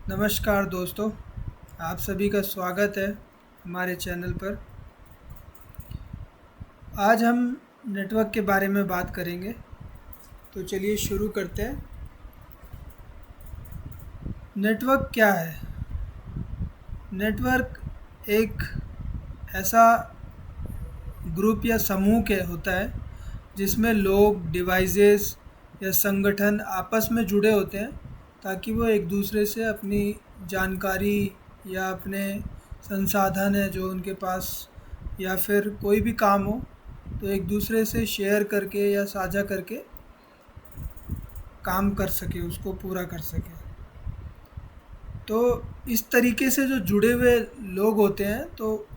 नमस्कार दोस्तों, आप सभी का स्वागत है हमारे चैनल पर। आज हम नेटवर्क के बारे में बात करेंगे, तो चलिए शुरू करते हैं। नेटवर्क क्या है? नेटवर्क एक ऐसा ग्रुप या समूह के होता है जिसमें लोग, डिवाइसेस या संगठन आपस में जुड़े होते हैं ताकि वो एक दूसरे से अपनी जानकारी या अपने संसाधन है जो उनके पास या फिर कोई भी काम हो तो एक दूसरे से शेयर करके या साझा करके काम कर सके, उसको पूरा कर सके। तो इस तरीके से जो जुड़े हुए लोग होते हैं तो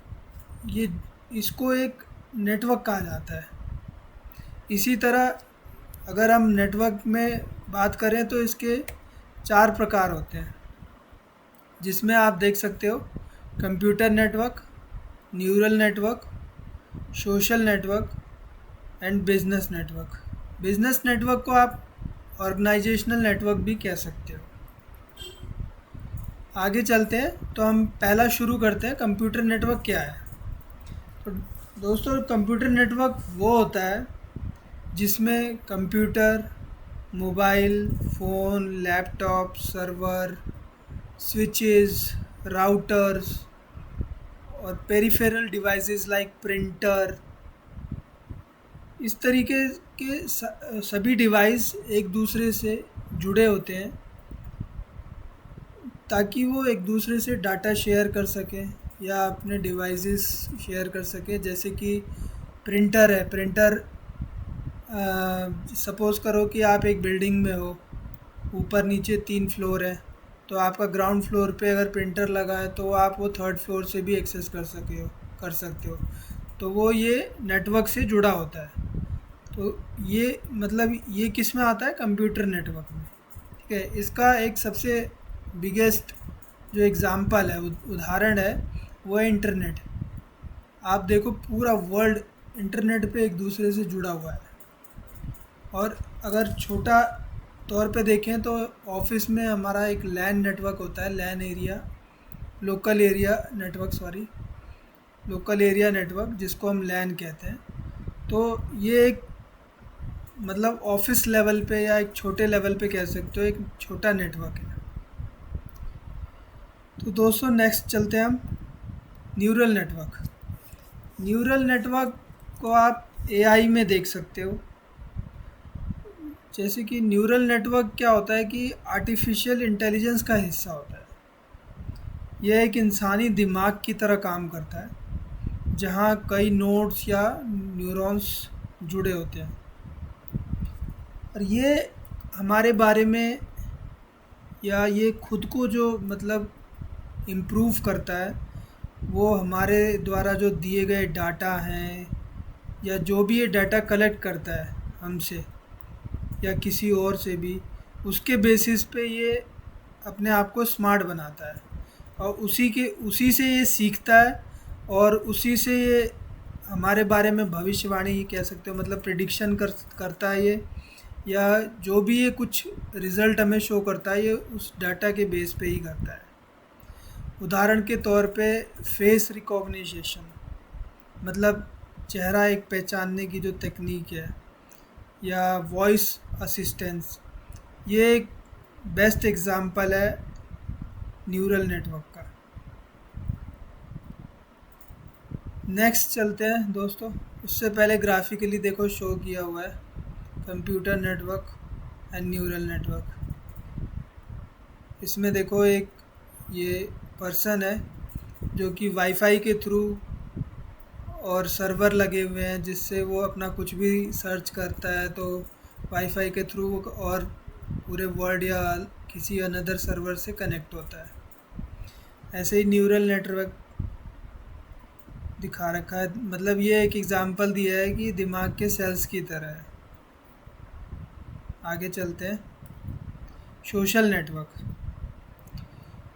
ये इसको एक नेटवर्क कहा जाता है। इसी तरह अगर हम नेटवर्क में बात करें तो इसके 4 प्रकार होते हैं, जिसमें आप देख सकते हो computer network, neural network, social network and business network. Business network को आप ऑर्गेनाइजेशनल नेटवर्क भी कह सकते हो। आगे चलते हैं तो हम पहला शुरू करते हैं, कंप्यूटर नेटवर्क क्या है। तो दोस्तों, कंप्यूटर नेटवर्क वो होता है जिसमें computer, mobile phone, laptop, server, switches, routers और पेरिफेरल डिवाइसेस लाइक प्रिंटर, इस तरीके के सभी डिवाइस एक दूसरे से जुड़े होते हैं ताकि वो एक दूसरे से डाटा शेयर कर सकें या अपने डिवाइसेस शेयर कर सकें। जैसे कि प्रिंटर है, प्रिंटर सपोज़ करो कि आप एक बिल्डिंग में हो, ऊपर नीचे 3 फ्लोर है, तो आपका ग्राउंड फ्लोर पे अगर प्रिंटर लगा है तो आप वो थर्ड फ्लोर से भी एक्सेस कर सकते हो। तो वो ये नेटवर्क से जुड़ा होता है। तो ये मतलब ये किस में आता है? कंप्यूटर नेटवर्क में। ठीक है, इसका एक सबसे बिगेस्ट जो एग्ज़ाम्पल है, उदाहरण है, वो है इंटरनेट। आप देखो पूरा वर्ल्ड इंटरनेट पे एक दूसरे से जुड़ा हुआ है। और अगर छोटा तौर पे देखें तो ऑफिस में हमारा एक लैन नेटवर्क होता है, LAN area, local area network, sorry, local area network, जिसको हम लैन कहते हैं। तो ये एक मतलब ऑफिस लेवल पे या एक छोटे लेवल पे कह सकते हो, एक छोटा नेटवर्क है। तो दोस्तों, नेक्स्ट चलते हैं हम न्यूरल नेटवर्क। न्यूरल नेटवर्क को आप एआई में देख सकते हो। जैसे कि न्यूरल नेटवर्क क्या होता है कि आर्टिफिशियल इंटेलिजेंस का हिस्सा होता है। यह एक इंसानी दिमाग की तरह काम करता है, जहाँ कई नोड्स या न्यूरॉन्स जुड़े होते हैं। और ये हमारे बारे में या ये खुद को जो मतलब इम्प्रूव करता है, वो हमारे द्वारा जो दिए गए डाटा हैं या जो भी ये डाटा कलेक्ट करता है हमसे या किसी और से भी, उसके बेसिस पे ये अपने आप को स्मार्ट बनाता है और उसी से ये सीखता है और उसी से ये हमारे बारे में भविष्यवाणी ही कह सकते हो, मतलब प्रिडिक्शन करता है ये, या जो भी ये कुछ रिज़ल्ट हमें शो करता है ये उस डाटा के बेस पे ही करता है। उदाहरण के तौर पे फेस रिकॉग्निशन, मतलब चेहरा एक पहचानने की जो तकनीक है, या वॉइस असिस्टेंस, ये एक बेस्ट एग्ज़ाम्पल है न्यूरल नेटवर्क का। नेक्स्ट चलते हैं दोस्तों। उससे पहले ग्राफिकली देखो शो किया हुआ है computer network and neural network. इसमें देखो एक ये पर्सन है जो कि वाईफाई के थ्रू और सर्वर लगे हुए हैं जिससे वो अपना कुछ भी सर्च करता है तो वाईफाई के थ्रू और पूरे वर्ल्ड या किसी अनदर सर्वर से कनेक्ट होता है। ऐसे ही न्यूरल नेटवर्क दिखा रखा है, मतलब ये एक एग्ज़ाम्पल दिया है कि दिमाग के सेल्स की तरह है। आगे चलते हैं, सोशल नेटवर्क।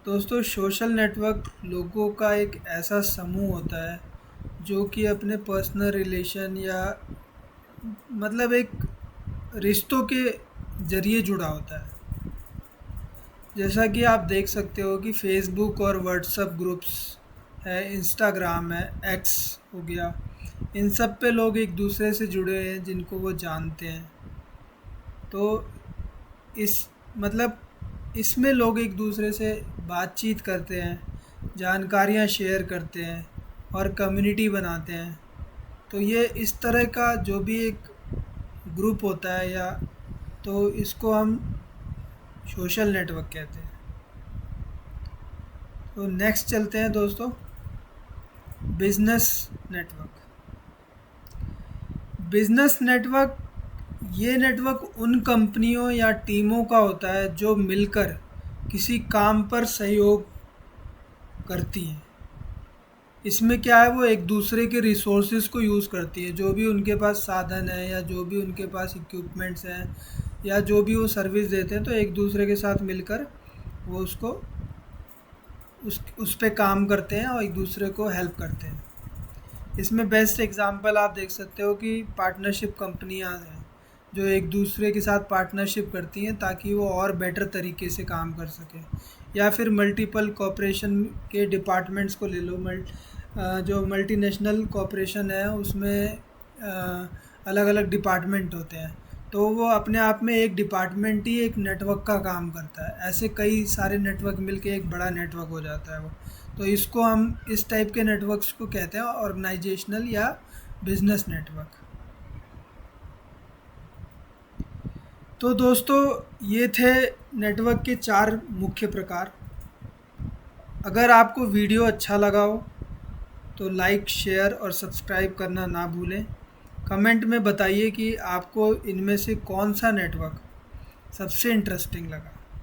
दोस्तों, सोशल नेटवर्क लोगों का एक ऐसा समूह होता है जो कि अपने पर्सनल रिलेशन या मतलब एक रिश्तों के ज़रिए जुड़ा होता है। जैसा कि आप देख सकते हो कि फेसबुक और व्हाट्सएप ग्रुप्स है, इंस्टाग्राम है, एक्स हो गया, इन सब पे लोग एक दूसरे से जुड़े हैं जिनको वो जानते हैं। तो इस मतलब इसमें लोग एक दूसरे से बातचीत करते हैं, जानकारियाँ शेयर करते हैं और कम्युनिटी बनाते हैं। तो ये इस तरह का जो भी एक ग्रुप होता है या तो इसको हम सोशल नेटवर्क कहते हैं। तो नेक्स्ट चलते हैं दोस्तों, बिजनेस नेटवर्क। बिजनेस नेटवर्क, ये नेटवर्क उन कंपनियों या टीमों का होता है जो मिलकर किसी काम पर सहयोग करती हैं। इसमें क्या है, वो एक दूसरे के रिसोर्सेज को यूज़ करती है, जो भी उनके पास साधन है या जो भी उनके पास इक्विपमेंट्स हैं या जो भी वो सर्विस देते हैं, तो एक दूसरे के साथ मिलकर वो उसको उस पे काम करते हैं और एक दूसरे को हेल्प करते हैं। इसमें बेस्ट एग्जांपल आप देख सकते हो कि पार्टनरशिप कंपनियां हैं जो एक दूसरे के साथ पार्टनरशिप करती हैं ताकि वो और बेटर तरीके से काम कर सकें। या फिर मल्टीपल कॉपरेशन के डिपार्टमेंट्स को ले लो, जो मल्टीनेशनल कॉपरेशन है उसमें अलग अलग डिपार्टमेंट होते हैं, तो वो अपने आप में एक डिपार्टमेंट ही एक नेटवर्क का काम करता है। ऐसे कई सारे नेटवर्क मिलके एक बड़ा नेटवर्क हो जाता है वो। तो इसको हम इस टाइप के नेटवर्क्स को कहते हैं ऑर्गेनाइजेशनल या बिजनेस नेटवर्क। तो दोस्तों ये थे नेटवर्क के 4 मुख्य प्रकार। अगर आपको वीडियो अच्छा लगा हो तो लाइक, शेयर और सब्सक्राइब करना ना भूलें। कमेंट में बताइए कि आपको इनमें से कौन सा नेटवर्क सबसे इंटरेस्टिंग लगा।